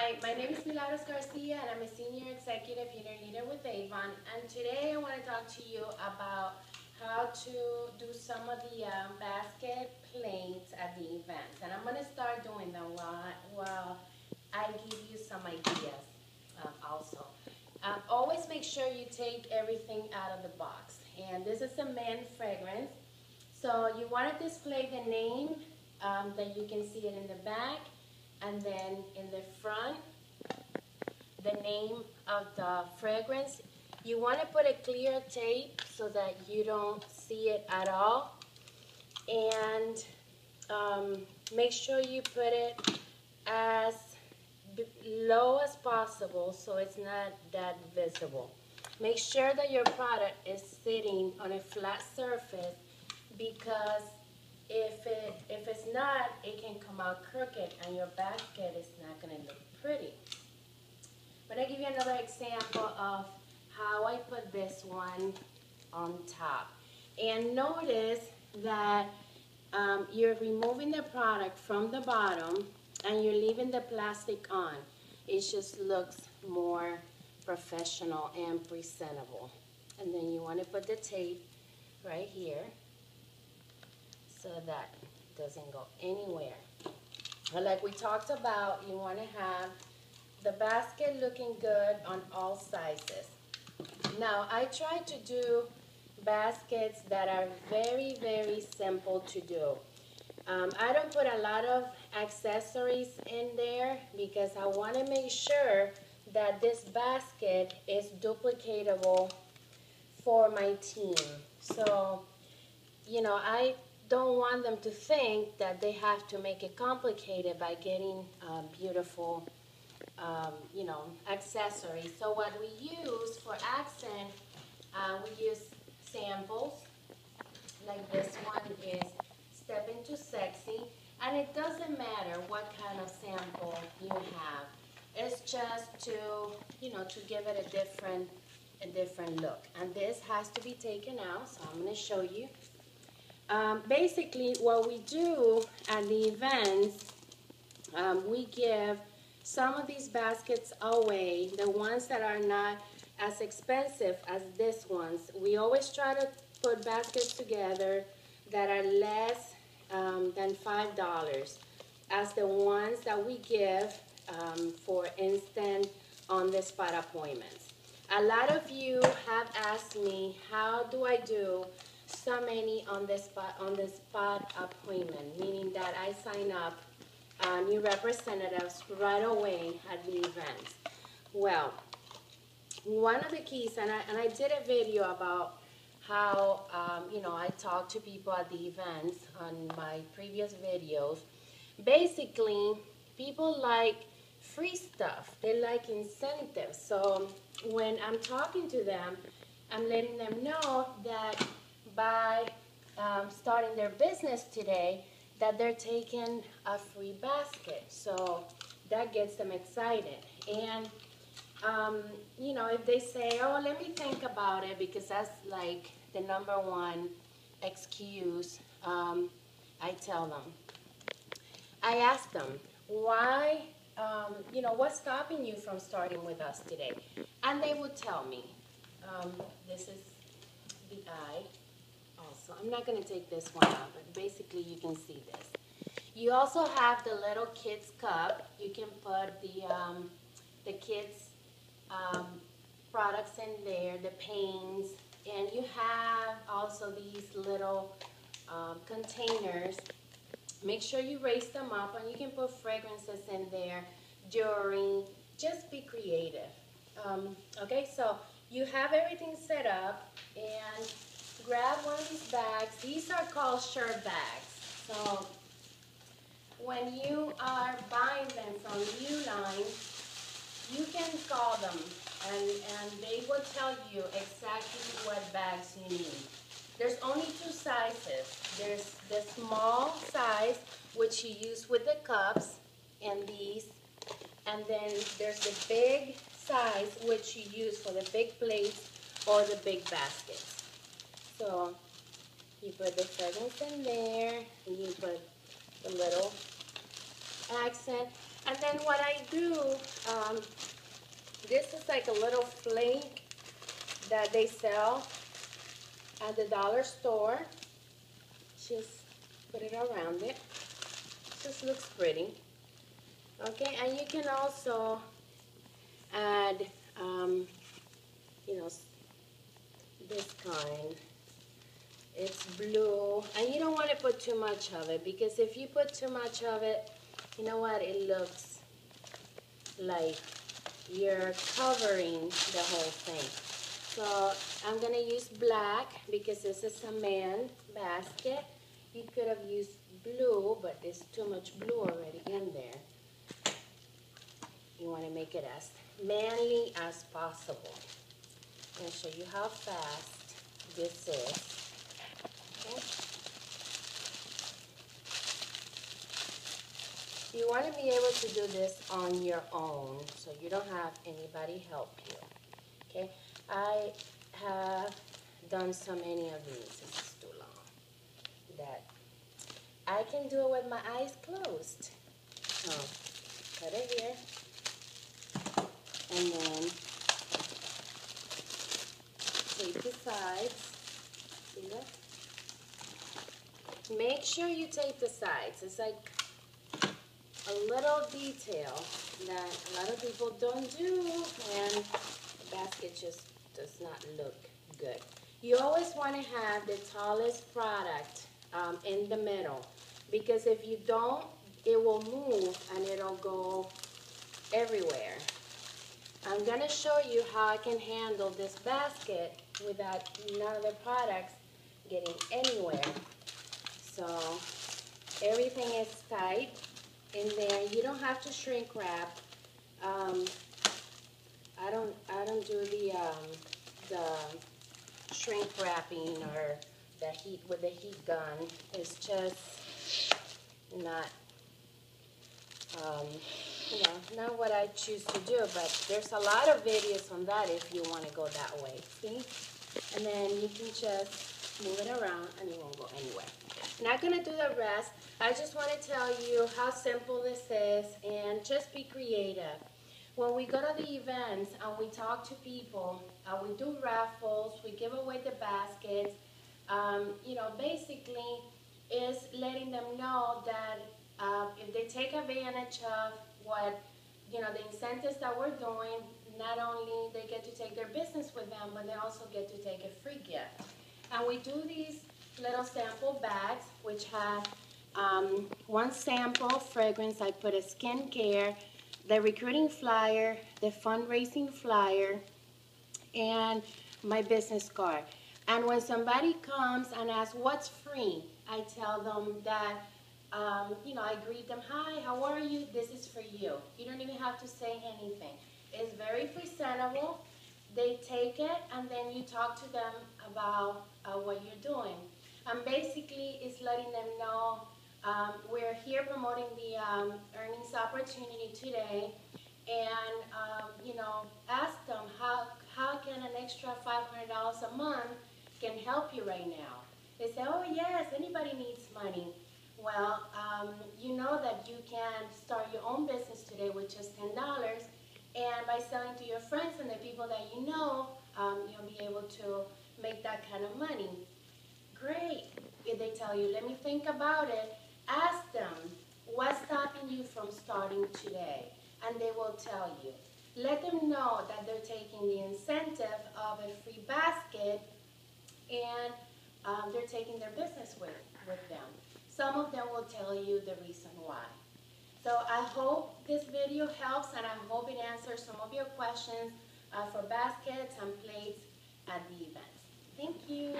Hi, my name is Milagros Garcia and I'm a Senior Executive Leader with Avon. And today I want to talk to you about how to do some of the basket plates at the events. And I'm going to start doing them while I give you some ideas also. Always make sure you take everything out of the box. And this is a men fragrance. So you want to display the name that you can see it in the back. And then in the front, the name of the fragrance. You want to put a clear tape so that you don't see it at all. And make sure you put it as low as possible so it's not that visible. Make sure that your product is sitting on a flat surface, because if it's not, it can come out crooked and your basket is not going to look pretty. But I'll give you another example of how I put this one on top. And notice that you're removing the product from the bottom and you're leaving the plastic on. It just looks more professional and presentable. And then you want to put the tape right here, so that doesn't go anywhere. But like we talked about, you want to have the basket looking good on all sizes. Now, I try to do baskets that are very, very simple to do. I don't put a lot of accessories in there because I want to make sure that this basket is duplicatable for my team. So, you know, I don't want them to think that they have to make it complicated by getting beautiful, accessories. So what we use for accent, we use samples. Like this one is Step Into Sexy, and it doesn't matter what kind of sample you have. It's just to, to give it a different look. And this has to be taken out, so I'm going to show you. Basically, what we do at the events, we give some of these baskets away, the ones that are not as expensive as this ones. We always try to put baskets together that are less than $5 as the ones that we give for instant on-the-spot appointments. A lot of you have asked me, how do I do so many on the spot appointment, meaning that I sign up new representatives right away at the events. Well, one of the keys, and I did a video about how I talk to people at the events on my previous videos. Basically, people like free stuff. They like incentives. So when I'm talking to them, I'm letting them know that by starting their business today, that they're taking a free basket. So that gets them excited. And, if they say, oh, let me think about it, because that's like the #1 excuse, I tell them. I ask them, why, what's stopping you from starting with us today? And they would tell me. This is the eye. Also, I'm not going to take this one out, but basically you can see this. You also have the little kids cup. You can put the kids products in there, the paints, and you have also these little containers. Make sure you raise them up, and you can put fragrances in there, jewelry. Just be creative. Okay, so you have everything set up, and grab one of these bags. These are called shirt bags. So when you are buying them from Uline, you can call them and they will tell you exactly what bags you need. There's only 2 sizes. There's the small size, which you use with the cups and these, and then there's the big size, which you use for the big plates or the big baskets. So you put the fragrance in there, and you put the little accent. And then what I do, this is like a little flake that they sell at the dollar store. Just put it around it. Just looks pretty. Okay, and you can also add, you know, this kind. It's blue, and you don't want to put too much of it, because if you put too much of it, you know what, it looks like you're covering the whole thing. So I'm going to use black because this is a man basket. You could have used blue, but there's too much blue already in there. You want to make it as manly as possible. I'm going to show you how fast this is. Okay. You want to be able to do this on your own, so you don't have anybody help you. Okay, I have done so many of these, this is too long, that I can do it with my eyes closed. So, cut it here, and then take the sides, see that? Make sure you tape the sides. It's like a little detail that a lot of people don't do, and the basket just does not look good. You always want to have the tallest product in the middle, because if you don't, it will move and it'll go everywhere. I'm going to show you how I can handle this basket without none of the products getting anywhere. So everything is tight in there. You don't have to shrink wrap. I don't do the shrink wrapping or the heat with the heat gun. It's just not not what I choose to do. But there's a lot of videos on that if you want to go that way. See, and then you can just move it around and it won't go anywhere. Not gonna do the rest. I just want to tell you how simple this is, and just be creative. When we go to the events and we talk to people, we do raffles, we give away the baskets, basically is letting them know that if they take advantage of what, the incentives that we're doing, not only they get to take their business with them, but they also get to take a free gift. And we do these little sample bags, which have one sample fragrance. I put a skincare, the recruiting flyer, the fundraising flyer, and my business card. And when somebody comes and asks what's free, I tell them that, I greet them, hi, how are you? This is for you. You don't even have to say anything. It's very presentable. They take it, and then you talk to them about what you're doing. And basically, it's letting them know we're here promoting the earnings opportunity today, and ask them how can an extra $500 a month can help you right now. They say, oh yes, anybody needs money. Well, you know that you can start your own business today with just $10, and by selling to your friends and the people that you know, you'll be able to make that kind of money. Great. If they tell you, let me think about it, ask them, what's stopping you from starting today? And they will tell you. Let them know that they're taking the incentive of a free basket, and they're taking their business with them. Some of them will tell you the reason why. So I hope this video helps, and I hope it answers some of your questions for baskets and plates at the event. Thank you.